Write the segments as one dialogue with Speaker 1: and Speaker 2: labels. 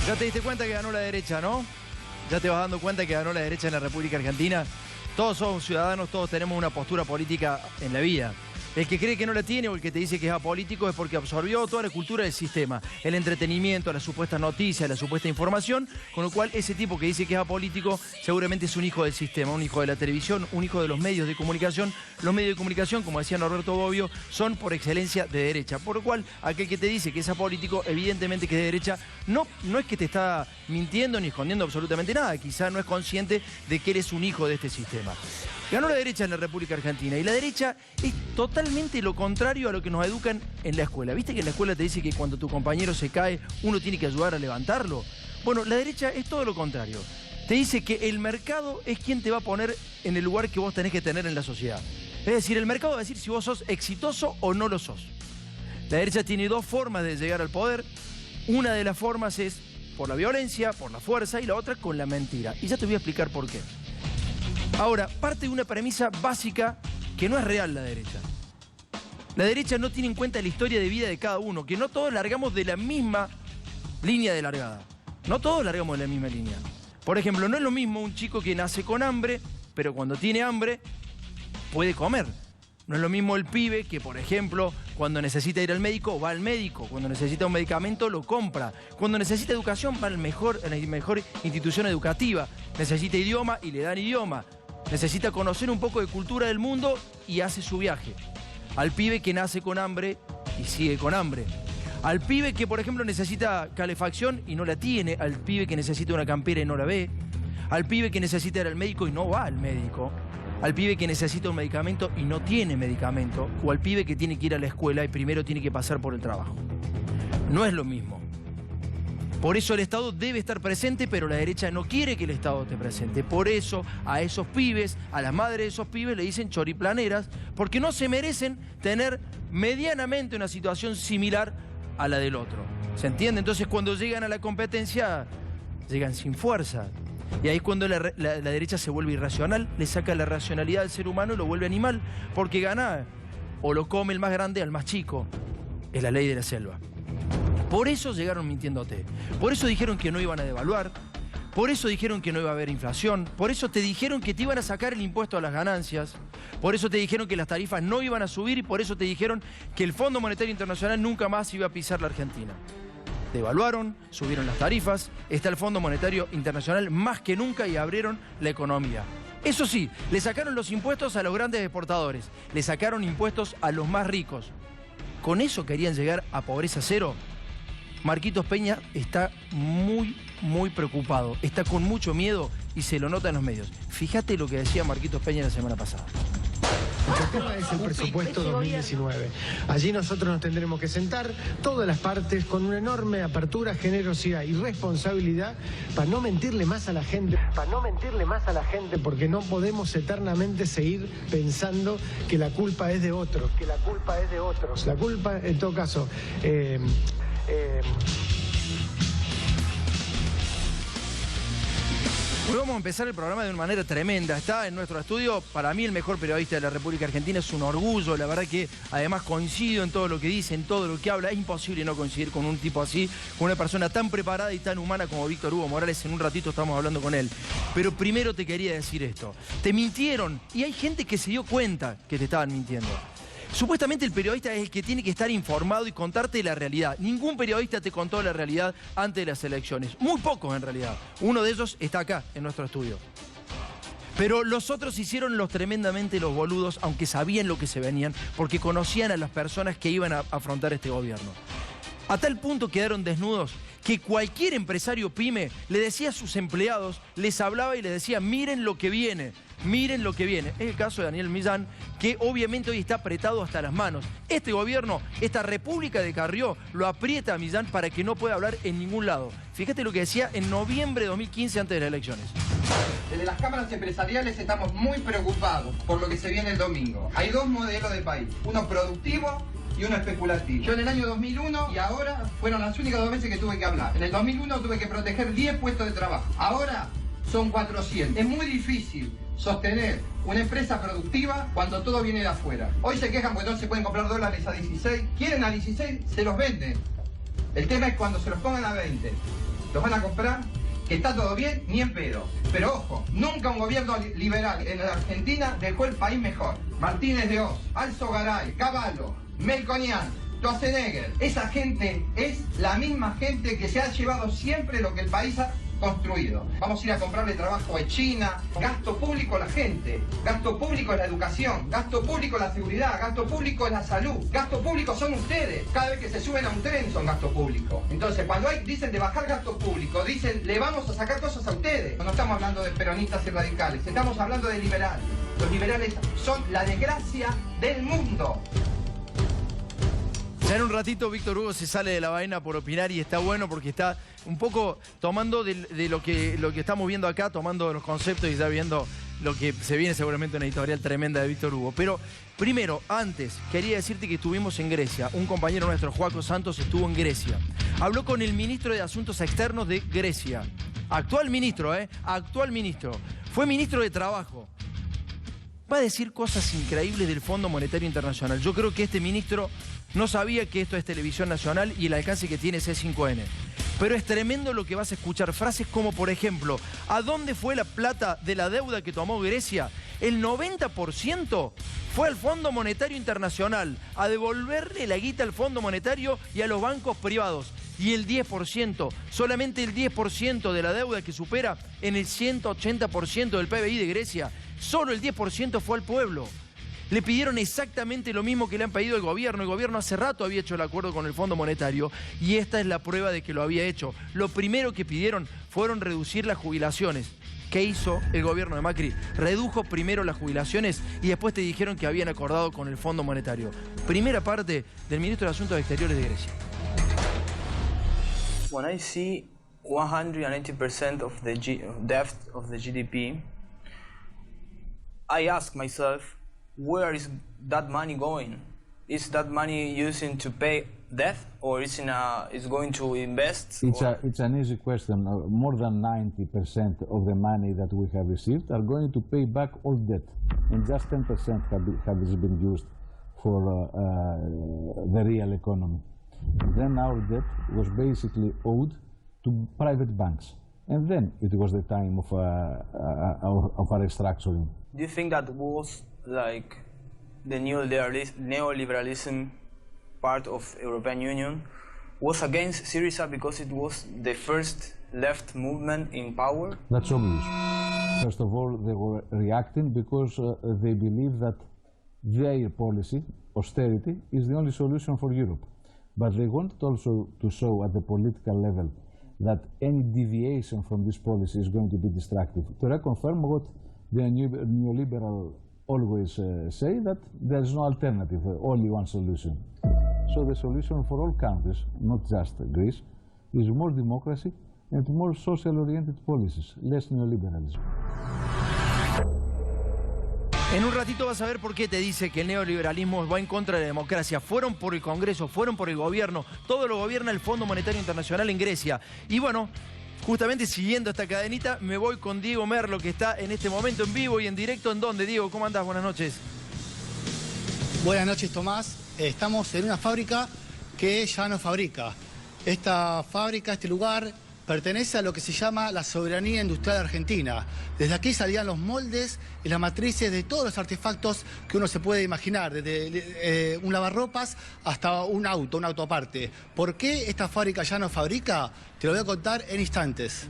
Speaker 1: Ya te diste cuenta que ganó la derecha, ¿no? Ya te vas dando cuenta que ganó la derecha en la República Argentina. Todos somos ciudadanos, todos tenemos una postura política en la vida. El que cree que no la tiene o el que te dice que es apolítico es porque absorbió toda la cultura del sistema, el entretenimiento, las supuestas noticias, la supuesta información, con lo cual ese tipo que dice que es apolítico seguramente es un hijo del sistema, un hijo de la televisión, un hijo de los medios de comunicación. Los medios de comunicación, como decía Norberto Bobbio, son por excelencia de derecha, por lo cual aquel que te dice que es apolítico, evidentemente que es de derecha, no es que te está mintiendo ni escondiendo absolutamente nada, quizá no es consciente de que eres un hijo de este sistema. Ganó la derecha en la República Argentina y la derecha es totalmente lo contrario a lo que nos educan en la escuela. ¿Viste que en la escuela te dice que cuando tu compañero se cae uno tiene que ayudar a levantarlo? Bueno, la derecha es todo lo contrario. Te dice que el mercado es quien te va a poner en el lugar que vos tenés que tener en la sociedad. Es decir, el mercado va a decir si vos sos exitoso o no lo sos. La derecha tiene dos formas de llegar al poder. Una de las formas es por la violencia, por la fuerza, y la otra con la mentira. Y ya te voy a explicar por qué. Ahora, parte de una premisa básica que no es real la derecha. La derecha no tiene en cuenta la historia de vida de cada uno, que no todos largamos de la misma línea de largada. No todos largamos de la misma línea. Por ejemplo, no es lo mismo un chico que nace con hambre, pero cuando tiene hambre puede comer. No es lo mismo el pibe que, por ejemplo, cuando necesita ir al médico, va al médico. Cuando necesita un medicamento, lo compra. Cuando necesita educación, va a la mejor institución educativa. Necesita idioma y le dan idioma. Necesita conocer un poco de cultura del mundo y hace su viaje. Al pibe que nace con hambre y sigue con hambre. Al pibe que, por ejemplo, necesita calefacción y no la tiene. Al pibe que necesita una campera y no la ve. Al pibe que necesita ir al médico y no va al médico. Al pibe que necesita un medicamento y no tiene medicamento. O al pibe que tiene que ir a la escuela y primero tiene que pasar por el trabajo. No es lo mismo. Por eso el Estado debe estar presente, pero la derecha no quiere que el Estado esté presente. Por eso a esos pibes, a las madres de esos pibes le dicen choriplaneras, porque no se merecen tener medianamente una situación similar a la del otro. ¿Se entiende? Entonces cuando llegan a la competencia, llegan sin fuerza. Y ahí es cuando la derecha se vuelve irracional, le saca la racionalidad al ser humano y lo vuelve animal, porque gana o lo come el más grande al más chico. Es la ley de la selva. Por eso llegaron mintiéndote. Por eso dijeron que no iban a devaluar. Por eso dijeron que no iba a haber inflación. Por eso te dijeron que te iban a sacar el impuesto a las ganancias. Por eso te dijeron que las tarifas no iban a subir. Y por eso te dijeron que el Fondo Monetario Internacional nunca más iba a pisar la Argentina. Devaluaron, subieron las tarifas. Está el Fondo Monetario Internacional más que nunca y abrieron la economía. Eso sí, le sacaron los impuestos a los grandes exportadores. Le sacaron impuestos a los más ricos. ¿Con eso querían llegar a pobreza cero? Marquitos Peña está muy preocupado, está con mucho miedo y se lo nota en los medios. Fíjate lo que decía Marquitos Peña la semana pasada.
Speaker 2: El tema es el presupuesto 2019. Allí nosotros nos tendremos que sentar, todas las partes, con una enorme apertura, generosidad y responsabilidad para no mentirle más a la gente. Porque no podemos eternamente seguir pensando que la culpa es de otros. La culpa, en todo caso...
Speaker 1: Hoy vamos a empezar el programa de una manera tremenda. Está en nuestro estudio, para mí el mejor periodista de la República Argentina, es un orgullo, la verdad que además coincido en todo lo que dice, en todo lo que habla. Es imposible no coincidir con un tipo así, con una persona tan preparada y tan humana como Víctor Hugo Morales. En un ratito estamos hablando con él. Pero primero te quería decir esto. Te mintieron y hay gente que se dio cuenta que te estaban mintiendo. Supuestamente el periodista es el que tiene que estar informado y contarte la realidad. Ningún periodista te contó la realidad antes de las elecciones. Muy pocos en realidad. Uno de ellos está acá, en nuestro estudio. Pero los otros hicieron tremendamente los boludos, aunque sabían lo que se venían, porque conocían a las personas que iban a afrontar este gobierno. A tal punto quedaron desnudos que cualquier empresario pyme le decía a sus empleados, les hablaba y les decía, miren lo que viene. Miren lo que viene. Es el caso de Daniel Millán, que obviamente hoy está apretado hasta las manos. Este gobierno, esta República de Carrió, lo aprieta a Millán para que no pueda hablar en ningún lado. Fíjate lo que decía en noviembre de 2015, antes de las elecciones.
Speaker 3: Desde las cámaras empresariales estamos muy preocupados por lo que se viene el domingo. Hay dos modelos de país, uno productivo y uno especulativo. Yo en el año 2001 y ahora fueron las únicas dos veces que tuve que hablar. En el 2001 tuve que proteger 10 puestos de trabajo. Ahora son 400. Es muy difícil sostener una empresa productiva cuando todo viene de afuera. Hoy se quejan porque no se pueden comprar dólares a 16. Quieren a 16, se los venden. El tema es cuando se los pongan a 20. ¿Los van a comprar? ¿Que está todo bien? Ni en pedo. Pero ojo, nunca un gobierno liberal en la Argentina dejó el país mejor. Martínez de Oz, Alzo Garay, Cavallo, Melconian, Schwarzenegger. Esa gente es la misma gente que se ha llevado siempre lo que el país ha construido. Vamos a ir a comprarle trabajo a China. Gasto público a la gente, gasto público es la educación, gasto público es la seguridad, gasto público es la salud, gasto público son ustedes. Cada vez que se suben a un tren son gasto público. Entonces cuando dicen de bajar gasto público, dicen le vamos a sacar cosas a ustedes. No estamos hablando de peronistas y radicales, estamos hablando de liberales. Los liberales son la desgracia del mundo.
Speaker 1: Ya en un ratito Víctor Hugo se sale de la vaina por opinar y está bueno porque está un poco tomando de lo que estamos viendo acá, tomando los conceptos y ya viendo lo que se viene seguramente una editorial tremenda de Víctor Hugo. Pero primero, antes, quería decirte que estuvimos en Grecia. Un compañero nuestro, Joaco Santos, estuvo en Grecia. Habló con el ministro de Asuntos Externos de Grecia. Actual ministro, Actual ministro. Fue ministro de Trabajo. Va a decir cosas increíbles del Fondo Monetario Internacional. Yo creo que este ministro no sabía que esto es televisión nacional y el alcance que tiene C5N. Pero es tremendo lo que vas a escuchar. Frases como, por ejemplo, ¿a dónde fue la plata de la deuda que tomó Grecia? El 90% fue al Fondo Monetario Internacional, a devolverle la guita al Fondo Monetario y a los bancos privados. Y el 10%, solamente el 10% de la deuda que supera en el 180% del PBI de Grecia, solo el 10% fue al pueblo. Le pidieron exactamente lo mismo que le han pedido al gobierno. El gobierno hace rato había hecho el acuerdo con el Fondo Monetario y esta es la prueba de que lo había hecho. Lo primero que pidieron fueron reducir las jubilaciones. ¿Qué hizo el gobierno de Macri? Redujo primero las jubilaciones y después te dijeron que habían acordado con el Fondo Monetario. Primera parte del ministro de Asuntos Exteriores de Grecia.
Speaker 4: When I see 180% of the debt of the GDP, I ask myself, where is that money going? Is that money using to pay debt, or is going to invest?
Speaker 5: It's an easy question. More than 90% of the money that we have received are going to pay back all debt, and just 10% has been used for the real economy. Then our debt was basically owed to private banks, and then it was the time of our restructuring.
Speaker 4: Do you think that was like the neoliberalism part of European Union was against Syriza because it was the first left movement in power?
Speaker 5: That's obvious. First of all, they were reacting because they believe that their policy, austerity, is the only solution for Europe. But they wanted also to show at the political level that any deviation from this policy is going to be destructive. To reconfirm what the neoliberal always say, that there is no alternative, only one solution. So the solution for all countries, not just Greece, is more democracy and more social-oriented policies, less neoliberalism.
Speaker 1: En un ratito vas a ver por qué te dice que el neoliberalismo va en contra de la democracia. Fueron por el Congreso, fueron por el gobierno. Todo lo gobierna el Fondo Monetario Internacional en Grecia. Y bueno, justamente siguiendo esta cadenita, me voy con Diego Merlo, que está en este momento en vivo y en directo. ¿En dónde, Diego? ¿Cómo andás? Buenas noches.
Speaker 6: Buenas noches, Tomás. Estamos en una fábrica que ya no fabrica. Esta fábrica, este lugar, pertenece a lo que se llama la soberanía industrial argentina. Desde aquí salían los moldes y las matrices de todos los artefactos que uno se puede imaginar, desde un lavarropas hasta un auto aparte. ¿Por qué esta fábrica ya no fabrica? Te lo voy a contar en instantes.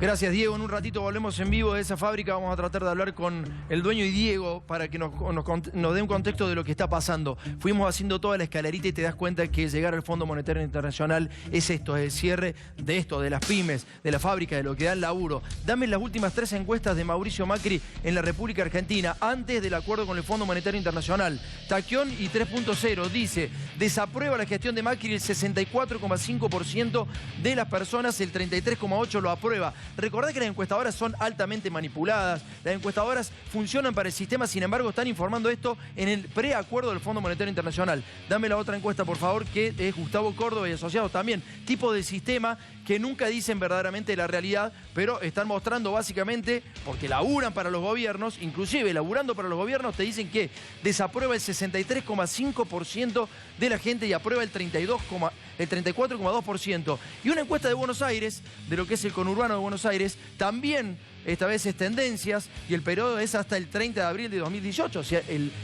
Speaker 1: Gracias, Diego. En un ratito volvemos en vivo de esa fábrica. Vamos a tratar de hablar con el dueño y Diego para que nos dé un contexto de lo que está pasando. Fuimos haciendo toda la escalerita y te das cuenta que llegar al Fondo Monetario Internacional es esto, es el cierre de esto, de las pymes, de la fábrica, de lo que da el laburo. Dame las últimas 3 encuestas de Mauricio Macri en la República Argentina antes del acuerdo con el Fondo Monetario Internacional. Taquión y 3.0 dice, desaprueba la gestión de Macri el 64,5% de las personas, el 33,8% lo aprueba. Recordad que las encuestadoras son altamente manipuladas, las encuestadoras funcionan para el sistema, sin embargo están informando esto en el preacuerdo del Fondo Monetario Internacional. Dame la otra encuesta, por favor, que es Gustavo Córdoba y asociados también. Tipo de sistema que nunca dicen verdaderamente la realidad, pero están mostrando básicamente, porque laburan para los gobiernos, inclusive laburando para los gobiernos, te dicen que desaprueba el 63,5% de la gente y aprueba el 34,2%. Y una encuesta de Buenos Aires, de lo que es el conurbano de Buenos Aires, también esta vez es tendencias y el periodo es hasta el 30 de abril de 2018, o sea,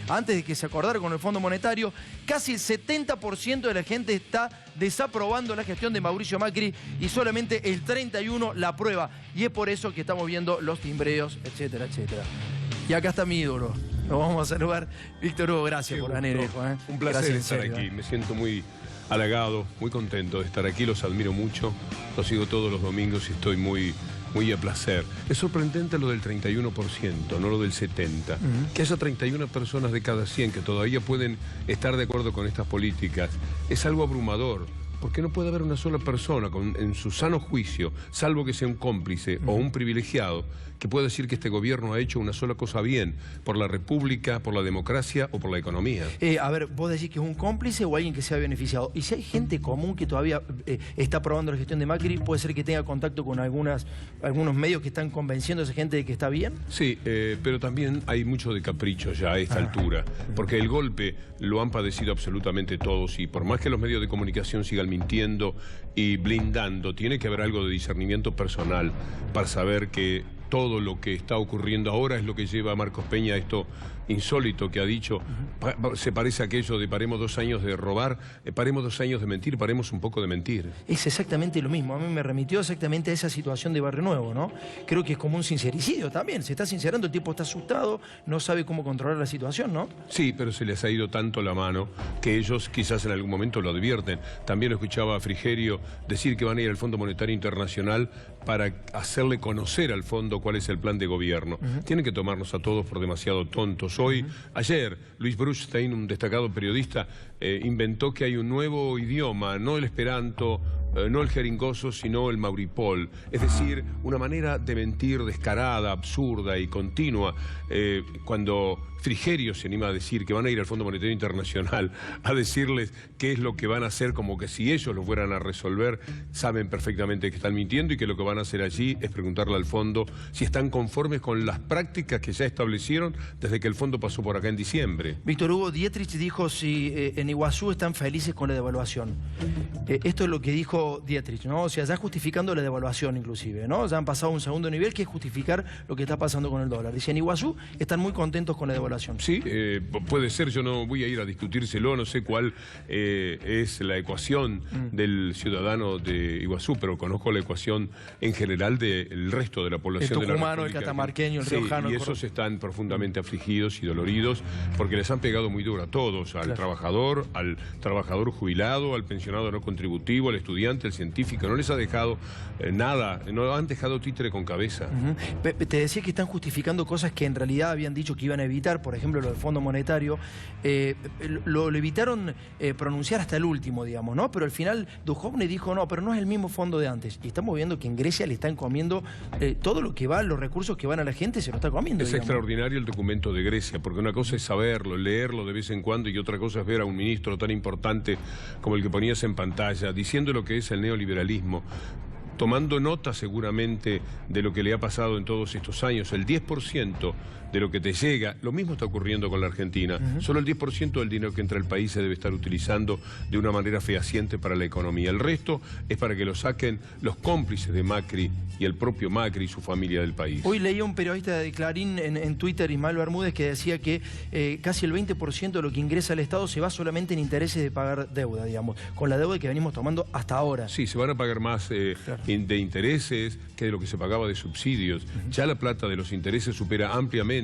Speaker 1: antes de que se acordara con el Fondo Monetario, casi el 70% de la gente está desaprobando la gestión de Mauricio Macri y solamente el 31% la aprueba. Y es por eso que estamos viendo los timbreos, etcétera, etcétera. Y acá está mi ídolo. Lo vamos a saludar. Víctor Hugo, gracias por venir.
Speaker 7: Un placer
Speaker 1: gracias,
Speaker 7: estar
Speaker 1: serio,
Speaker 7: aquí. Me siento muy halagado, muy contento de estar aquí. Los admiro mucho. Los sigo todos los domingos y estoy muy a placer. Es sorprendente lo del 31%, no lo del 70%. Que haya 31 personas de cada 100 que todavía pueden estar de acuerdo con estas políticas es algo abrumador. Porque no puede haber una sola persona en su sano juicio, salvo que sea un cómplice o un privilegiado, que pueda decir que este gobierno ha hecho una sola cosa bien, por la república, por la democracia o por la economía.
Speaker 1: A ver, vos decís que es un cómplice o alguien que se ha beneficiado. Y si hay gente común que todavía está aprobando la gestión de Macri, ¿puede ser que tenga contacto con algunos medios que están convenciendo a esa gente de que está bien?
Speaker 7: Sí, pero también hay mucho de capricho ya a esta altura, porque el golpe lo han padecido absolutamente todos y por más que los medios de comunicación sigan mintiendo y blindando, tiene que haber algo de discernimiento personal para saber que todo lo que está ocurriendo ahora es lo que lleva a Marcos Peña a esto insólito que ha dicho. Se parece a aquello de paremos 2 años de robar, paremos 2 años de mentir, paremos un poco de mentir.
Speaker 1: Es exactamente lo mismo. A mí me remitió exactamente a esa situación de Barrio Nuevo, ¿no? Creo que es como un sincericidio también. Se está sincerando, el tipo está asustado, no sabe cómo controlar la situación, ¿no?
Speaker 7: Sí, pero se les ha ido tanto la mano que ellos quizás en algún momento lo advierten. También escuchaba a Frigerio decir que van a ir al Fondo Monetario Internacional para hacerle conocer al fondo cuál es el plan de gobierno. Tienen que tomarnos a todos por demasiado tontos. Ayer, Luis Bruchstein, un destacado periodista, inventó que hay un nuevo idioma, no el esperanto, no el jeringoso, sino el mauripol. Es decir, una manera de mentir descarada, absurda y continua. Cuando Frigerio se anima a decir que van a ir al Fondo Monetario Internacional a decirles qué es lo que van a hacer, como que si ellos lo fueran a resolver, saben perfectamente que están mintiendo y que lo que van a hacer allí es preguntarle al fondo si están conformes con las prácticas que ya establecieron desde que el fondo pasó por acá en diciembre.
Speaker 1: Víctor Hugo, Dietrich dijo si en Iguazú están felices con la devaluación. Esto es lo que dijo Dietrich, ¿no? O sea, ya justificando la devaluación inclusive, ¿no? Ya han pasado a un segundo nivel que es justificar lo que está pasando con el dólar. Dice, en Iguazú están muy contentos con la devaluación.
Speaker 7: Sí, puede ser, yo no voy a ir a discutírselo, no sé cuál es la ecuación del ciudadano de Iguazú, pero conozco la ecuación en general del resto de la población de la República. El tucumano,
Speaker 1: el catamarqueño, el riojano.
Speaker 7: Y esos están profundamente afligidos y doloridos porque les han pegado muy duro a todos, al trabajador jubilado, al pensionado no contributivo, al estudiante, al científico, no les ha dejado nada, no han dejado títere con cabeza.
Speaker 1: Te decía que están justificando cosas que en realidad habían dicho que iban a evitar, por ejemplo, lo del Fondo Monetario, lo evitaron pronunciar hasta el último, digamos, ¿no? Pero al final Duhovne dijo, no, pero no es el mismo fondo de antes. Y estamos viendo que en Grecia le están comiendo todo lo que va, los recursos que van a la gente, se lo está comiendo.
Speaker 7: Es extraordinario el documento de Grecia, porque una cosa es saberlo, leerlo de vez en cuando, y otra cosa es ver a un ministro tan importante como el que ponías en pantalla, diciendo lo que es el neoliberalismo, tomando nota seguramente de lo que le ha pasado en todos estos años. El 10% de lo que te llega, lo mismo está ocurriendo con la Argentina. Solo el 10% del dinero que entra al país se debe estar utilizando de una manera fehaciente para la economía. El resto es para que lo saquen los cómplices de Macri y el propio Macri y su familia del país.
Speaker 1: Hoy leía un periodista de Clarín en Twitter, Ismael Bermúdez, que decía que casi el 20% de lo que ingresa al Estado se va solamente en intereses de pagar deuda, digamos, con la deuda que venimos tomando hasta ahora.
Speaker 7: Sí, se van a pagar más de intereses que de lo que se pagaba de subsidios. Ya la plata de los intereses supera ampliamente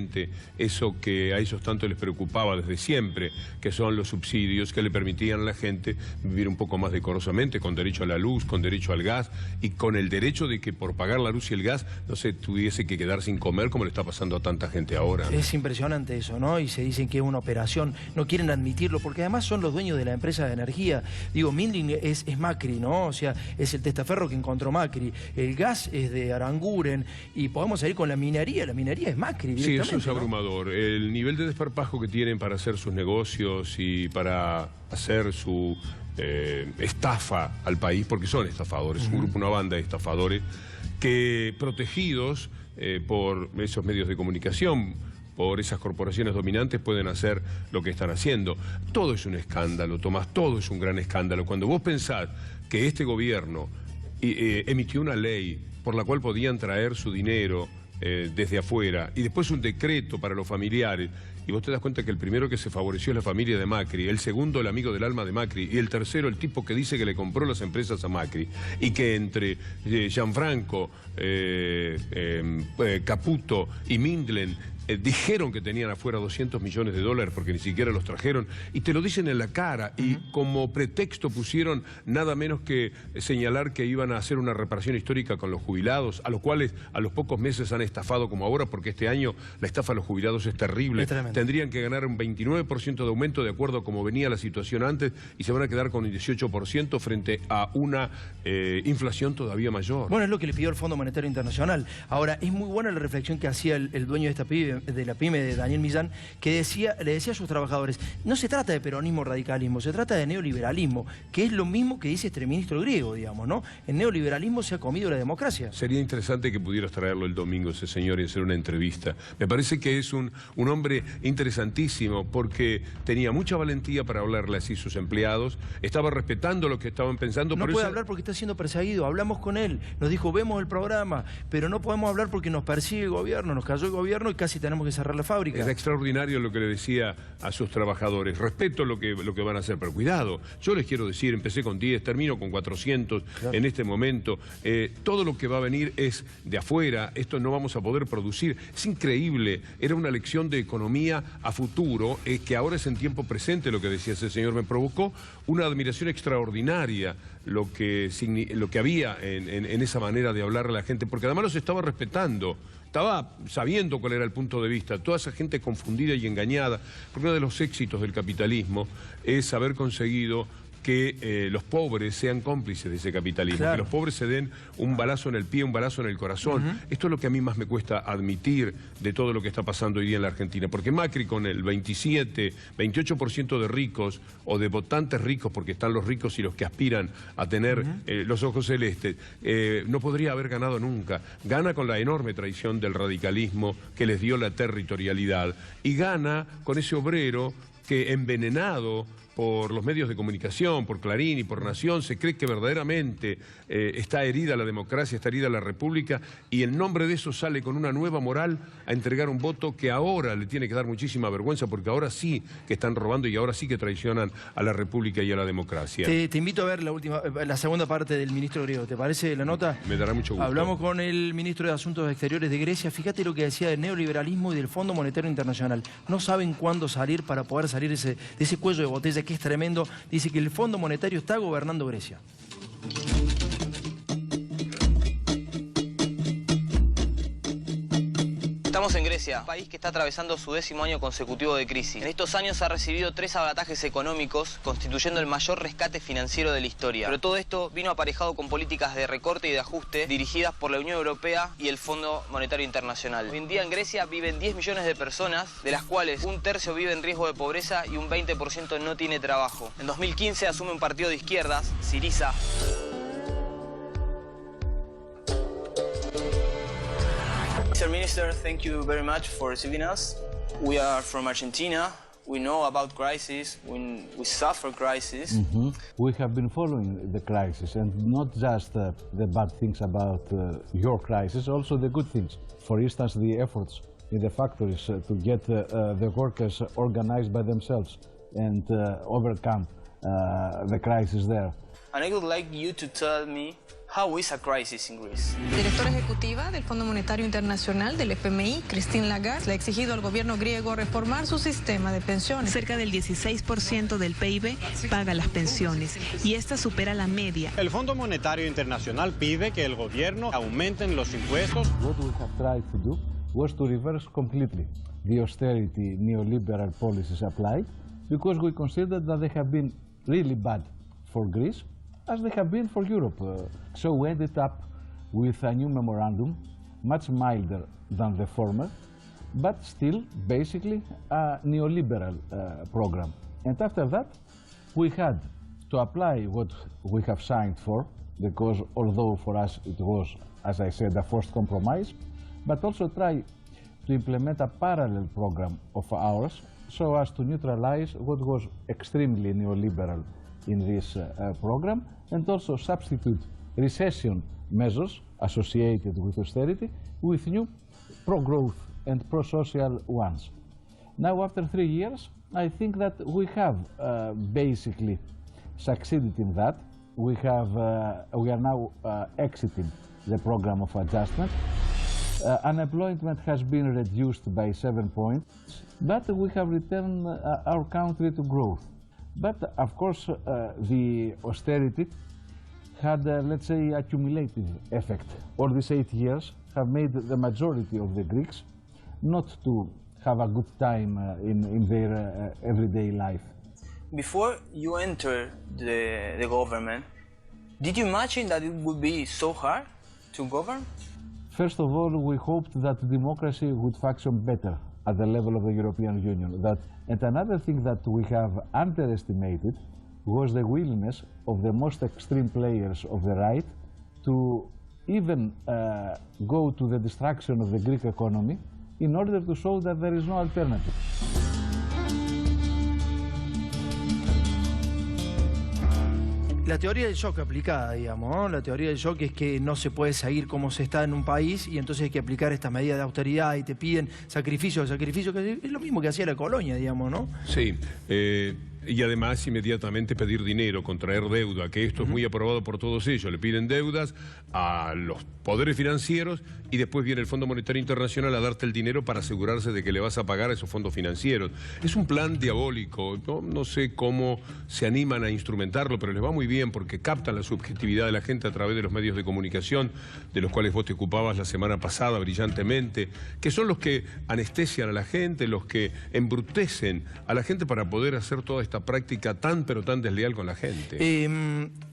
Speaker 7: eso que a ellos tanto les preocupaba desde siempre, que son los subsidios que le permitían a la gente vivir un poco más decorosamente, con derecho a la luz, con derecho al gas y con el derecho de que por pagar la luz y el gas no se tuviese que quedar sin comer como le está pasando a tanta gente ahora.
Speaker 1: Es impresionante eso, ¿no? Y se dicen que es una operación, no quieren admitirlo porque además son los dueños de la empresa de energía. Digo, Mindling es Macri, ¿no? O sea, es el testaferro que encontró Macri. El gas es de Aranguren y podemos salir con la minería es Macri.
Speaker 7: Sí, eso es abrumador. ¿No? El nivel de desparpajo que tienen para hacer sus negocios y para hacer su estafa al país, porque son estafadores, un grupo, una banda de estafadores, que protegidos por esos medios de comunicación, por esas corporaciones dominantes, pueden hacer lo que están haciendo. Todo es un escándalo, Tomás, todo es un gran escándalo. Cuando vos pensás que este gobierno emitió una ley por la cual podían traer su dinero desde afuera, y después un decreto para los familiares, y vos te das cuenta que el primero que se favoreció es la familia de Macri, el segundo el amigo del alma de Macri, y el tercero el tipo que dice que le compró las empresas a Macri, y que entre Gianfranco, Caputo y Mindlen dijeron que tenían afuera 200 millones de dólares porque ni siquiera los trajeron, y te lo dicen en la cara, y como pretexto pusieron nada menos que señalar que iban a hacer una reparación histórica con los jubilados, a los cuales a los pocos meses han estafado como ahora, porque este año la estafa a los jubilados es terrible. Tendrían que ganar un 29% de aumento de acuerdo a cómo venía la situación antes, y se van a quedar con un 18% frente a una inflación todavía mayor.
Speaker 1: Bueno, es lo que le pidió el Fondo Monetario Internacional. Ahora, es muy buena la reflexión que hacía el dueño de esta de la pyme, de Daniel Millán, que le decía a sus trabajadores, no se trata de peronismo o radicalismo, se trata de neoliberalismo, que es lo mismo que dice este ministro griego, digamos, ¿no? El neoliberalismo se ha comido la democracia.
Speaker 7: Sería interesante que pudieras traerlo el domingo, ese señor, y hacer una entrevista. Me parece que es un hombre interesantísimo, porque tenía mucha valentía para hablarle así a sus empleados, estaba respetando lo que estaban pensando.
Speaker 1: No puede hablar porque está siendo perseguido. Hablamos con él, nos dijo, vemos el programa, pero no podemos hablar porque nos persigue el gobierno, nos cayó el gobierno y casi tenemos que cerrar la fábrica.
Speaker 7: Es extraordinario lo que le decía a sus trabajadores. Respeto lo que van a hacer, pero cuidado. Yo les quiero decir, empecé con 10, termino con 400 en este momento. Todo lo que va a venir es de afuera, esto no vamos a poder producir. Es increíble, era una lección de economía a futuro, que ahora es en tiempo presente lo que decía ese señor. Me provocó una admiración extraordinaria lo que había en esa manera de hablarle a la gente, porque además los estaba respetando. Estaba sabiendo cuál era el punto de vista. Toda esa gente confundida y engañada, porque uno de los éxitos del capitalismo es haber conseguido que los pobres sean cómplices de ese capitalismo, que los pobres se den un balazo en el pie, un balazo en el corazón. Esto es lo que a mí más me cuesta admitir de todo lo que está pasando hoy día en la Argentina, porque Macri con el 28% de ricos, o de votantes ricos, porque están los ricos y los que aspiran a tener los ojos celestes, no podría haber ganado nunca. Gana con la enorme traición del radicalismo que les dio la territorialidad, y gana con ese obrero que, envenenado por los medios de comunicación, por Clarín y por Nación, se cree que verdaderamente está herida la democracia, está herida la república, y en nombre de eso sale con una nueva moral a entregar un voto que ahora le tiene que dar muchísima vergüenza, porque ahora sí que están robando y ahora sí que traicionan a la república y a la democracia.
Speaker 1: Te invito a ver la segunda parte del ministro griego, ¿te parece la nota?
Speaker 7: Me dará mucho gusto.
Speaker 1: Hablamos con el ministro de Asuntos Exteriores de Grecia. Fíjate lo que decía del neoliberalismo y del Fondo Monetario Internacional. No saben cuándo salir para poder salir de ese cuello de botella que es tremendo. Dice que el Fondo Monetario está gobernando Grecia.
Speaker 8: Estamos en Grecia, un país que está atravesando su 10º año consecutivo de crisis. En estos años ha recibido 3 abordajes económicos, constituyendo el mayor rescate financiero de la historia. Pero todo esto vino aparejado con políticas de recorte y de ajuste dirigidas por la Unión Europea y el Fondo Monetario Internacional. Hoy en día en Grecia viven 10 millones de personas, de las cuales un tercio vive en riesgo de pobreza y un 20% no tiene trabajo. En 2015 asume un partido de izquierdas, Syriza. Mr. Minister, thank you very much for receiving us. We are from Argentina. We know about crisis, we suffer crisis.
Speaker 5: We have been following the crisis, and not just the bad things about your crisis, also the good things. For instance, the efforts in the factories to get the workers organized by themselves and overcome the crisis there.
Speaker 8: And I would like you to tell me, how is a crisis in Greece?
Speaker 9: Directora ejecutiva del Fondo Monetario Internacional, del FMI, Christine Lagarde, le ha exigido al gobierno griego reformar su sistema de pensiones.
Speaker 10: Cerca del 16% del PIB paga las pensiones y esta supera la media.
Speaker 11: El Fondo Monetario Internacional pide que el gobierno aumenten los impuestos.
Speaker 5: What we have tried to do was to reverse completely the austerity neoliberal policies applied, because we considered that they have been really bad for Greece, as they have been for Europe. So we ended up with a new memorandum, much milder than the former, but still basically a neoliberal program. And after that, we had to apply what we have signed for, because although for us it was, as I said, a forced compromise, but also try to implement a parallel program of ours so as to neutralize what was extremely neoliberal in this program, and also substitute recession measures associated with austerity with new pro-growth and pro-social ones. Now, after 3 years, I think that we have basically succeeded in that. We are now exiting the program of adjustment. Unemployment has been reduced by 7 points, but we have returned our country to growth. But of course, the austerity had, let's say, accumulative effect. All these 8 years have made the majority of the Greeks not to have a good time in their everyday life.
Speaker 4: Before you entered the government, did you imagine that it would be so hard to govern?
Speaker 5: First of all, we hoped that democracy would function better at the level of the European Union. And another thing that we have underestimated was the willingness of the most extreme players of the right to even go to the destruction of the Greek economy in order to show that there is no alternative.
Speaker 1: La teoría del shock aplicada, digamos, ¿no? La teoría del shock es que no se puede seguir como se está en un país y entonces hay que aplicar estas medidas de austeridad y te piden sacrificio, que es lo mismo que hacía la colonia, digamos, ¿no?
Speaker 7: Sí, y además inmediatamente pedir dinero, contraer deuda, que esto es muy aprobado por todos ellos. Le piden deudas a los poderes financieros y después viene el Fondo Monetario Internacional a darte el dinero para asegurarse de que le vas a pagar a esos fondos financieros. Es un plan diabólico, no sé cómo se animan a instrumentarlo, pero les va muy bien porque captan la subjetividad de la gente a través de los medios de comunicación, de los cuales vos te ocupabas la semana pasada brillantemente, que son los que anestesian a la gente, los que embrutecen a la gente para poder hacer toda esta práctica tan pero tan desleal con la gente.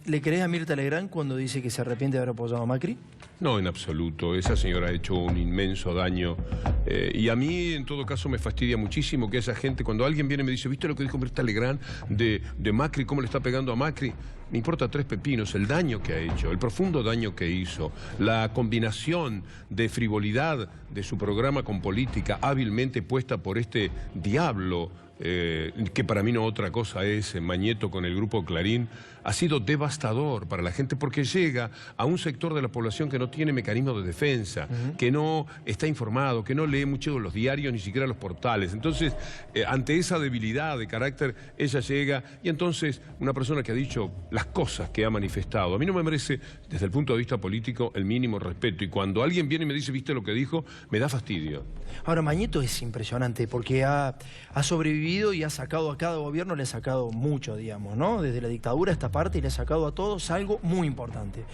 Speaker 1: ¿Le crees a Mirta Legrand cuando dice que se arrepiente de haber apoyado a Macri?
Speaker 7: No, en absoluto. Esa señora ha hecho un inmenso daño. Y a mí, en todo caso, me fastidia muchísimo que esa gente, cuando alguien viene y me dice, ¿viste lo que dijo Mirta Legrand de Macri, cómo le está pegando a Macri? Me importa 3 pepinos el daño que ha hecho, el profundo daño que hizo, la combinación de frivolidad de su programa con política hábilmente puesta por este diablo, que para mí no otra cosa es Mañeto con el grupo Clarín, ha sido devastador para la gente porque llega a un sector de la población que no tiene mecanismo de defensa, que no está informado, que no lee mucho los diarios, ni siquiera los portales. Entonces, ante esa debilidad de carácter, ella llega y entonces una persona que ha dicho las cosas que ha manifestado, a mí no me merece, desde el punto de vista político, el mínimo respeto. Y cuando alguien viene y me dice, ¿viste lo que dijo?, me da fastidio.
Speaker 1: Ahora, Mañeto es impresionante porque ha sobrevivido y ha sacado a cada gobierno, le ha sacado mucho, digamos, ¿no? Desde la dictadura a esta parte y le ha sacado a todos algo muy importante.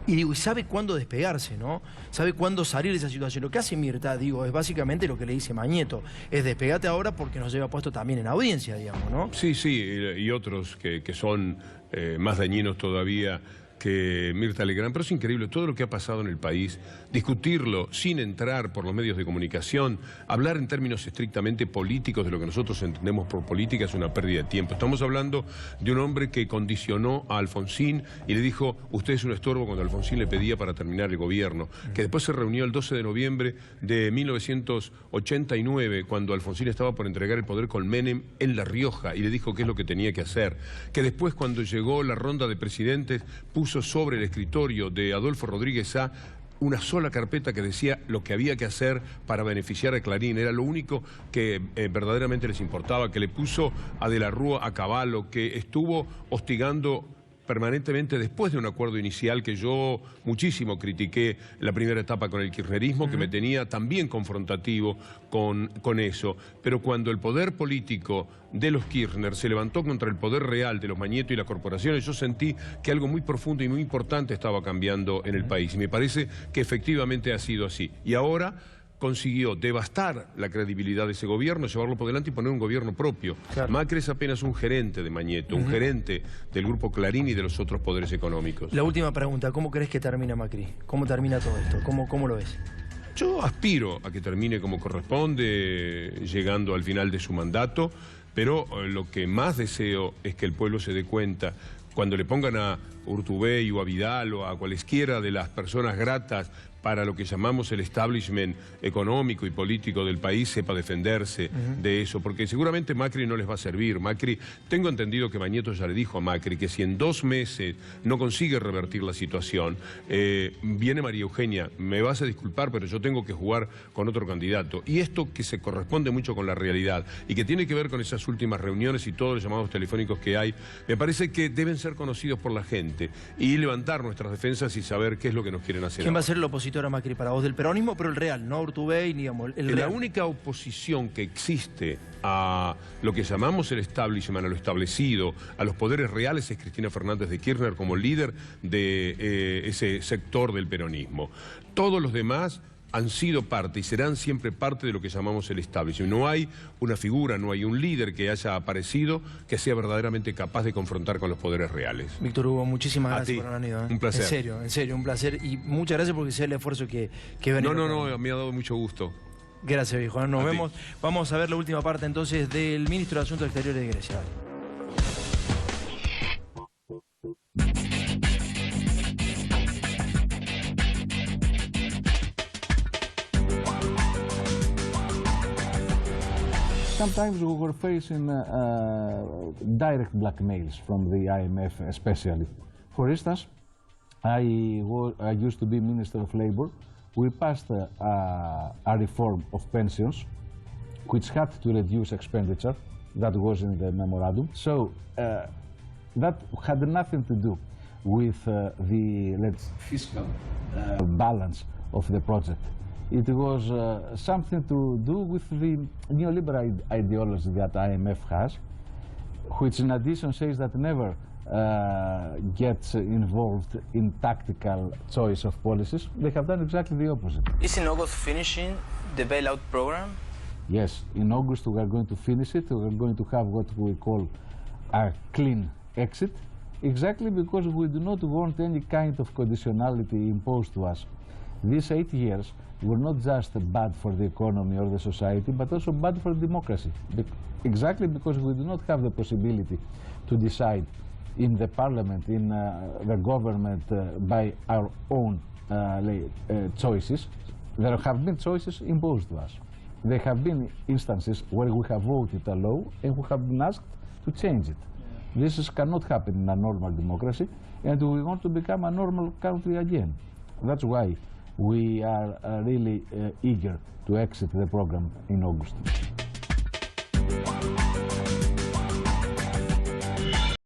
Speaker 1: Y digo, y sabe cuándo despegarse, ¿no? Sabe cuándo salir de esa situación. Lo que hace Mirta, digo, es básicamente lo que le dice Mañeto. Es despegate ahora porque nos lleva puesto también en audiencia, digamos, ¿no?
Speaker 7: Sí, sí, y otros que son más dañinos todavía que Mirta Legrand, pero es increíble todo lo que ha pasado en el país, discutirlo sin entrar por los medios de comunicación, hablar en términos estrictamente políticos de lo que nosotros entendemos por política es una pérdida de tiempo. Estamos hablando de un hombre que condicionó a Alfonsín y le dijo, usted es un estorbo cuando Alfonsín le pedía para terminar el gobierno, que después se reunió el 12 de noviembre de 1989, cuando Alfonsín estaba por entregar el poder con Menem en La Rioja y le dijo qué es lo que tenía que hacer, que después cuando llegó la ronda de presidentes puso sobre el escritorio de Adolfo Rodríguez Sá una sola carpeta que decía lo que había que hacer para beneficiar a Clarín. Era lo único que verdaderamente les importaba, que le puso a De la Rúa a caballo, que estuvo hostigando permanentemente después de un acuerdo inicial que yo muchísimo critiqué la primera etapa con el kirchnerismo, que me tenía también confrontativo con eso. Pero cuando el poder político de los Kirchner se levantó contra el poder real de los Mañeto y las corporaciones, yo sentí que algo muy profundo y muy importante estaba cambiando en el país. Y me parece que efectivamente ha sido así. Y ahora consiguió devastar la credibilidad de ese gobierno, llevarlo por delante y poner un gobierno propio. Claro. Macri es apenas un gerente de Mañeto, un gerente del grupo Clarín y de los otros poderes económicos.
Speaker 1: La última pregunta, ¿cómo crees que termina Macri? ¿Cómo termina todo esto? ¿Cómo lo ves?
Speaker 7: Yo aspiro a que termine como corresponde, llegando al final de su mandato, pero lo que más deseo es que el pueblo se dé cuenta, cuando le pongan a Urtubey o a Vidal o a cualesquiera de las personas gratas para lo que llamamos el establishment económico y político del país sepa defenderse de eso, porque seguramente Macri no les va a servir. Macri, tengo entendido que Bañeto ya le dijo a Macri que si en 2 meses no consigue revertir la situación, viene María Eugenia, me vas a disculpar, pero yo tengo que jugar con otro candidato. Y esto que se corresponde mucho con la realidad y que tiene que ver con esas últimas reuniones y todos los llamados telefónicos que hay, me parece que deben ser conocidos por la gente y levantar nuestras defensas y saber qué es lo que nos quieren hacer.
Speaker 1: ¿Quién va a ser el opositor a Macri para vos? Del peronismo, pero el real, no Urtubey, digamos, el real.
Speaker 7: La única oposición que existe a lo que llamamos el establishment, a lo establecido, a los poderes reales, es Cristina Fernández de Kirchner como líder de ese sector del peronismo. Todos los demás han sido parte y serán siempre parte de lo que llamamos el establishment. No hay una figura, no hay un líder que haya aparecido que sea verdaderamente capaz de confrontar con los poderes reales.
Speaker 1: Víctor Hugo, muchísimas gracias por haber venido.
Speaker 7: Un placer.
Speaker 1: En serio, un placer. Y muchas gracias porque sé el esfuerzo que venís.
Speaker 7: No, me ha dado mucho gusto.
Speaker 1: Gracias, viejo. Nos vemos. Vamos a ver la última parte entonces del ministro de Asuntos Exteriores de Grecia.
Speaker 5: Sometimes we were facing direct blackmails from the IMF especially. For instance, I used to be Minister of Labor. We passed a reform of pensions which had to reduce expenditure. That was in the memorandum. So that had nothing to do with the fiscal balance of the project. It was something to do with the neoliberal ideology that IMF has, which in addition says that never gets involved in tactical choice of policies. They have done exactly the opposite.
Speaker 4: Is in August finishing the bailout program?
Speaker 5: Yes, in August we are going to finish it. We are going to have what we call a clean exit, exactly because we do not want any kind of conditionality imposed to us. These 8 years were not just bad for the economy or the society, but also bad for democracy. Exactly because we do not have the possibility to decide in the parliament, in the government, by our own choices. There have been choices imposed to us. There have been instances where we have voted a law and we have been asked to change it. This cannot happen in a normal democracy, and we want to become a normal country again. That's why we are really eager to exit the program in August.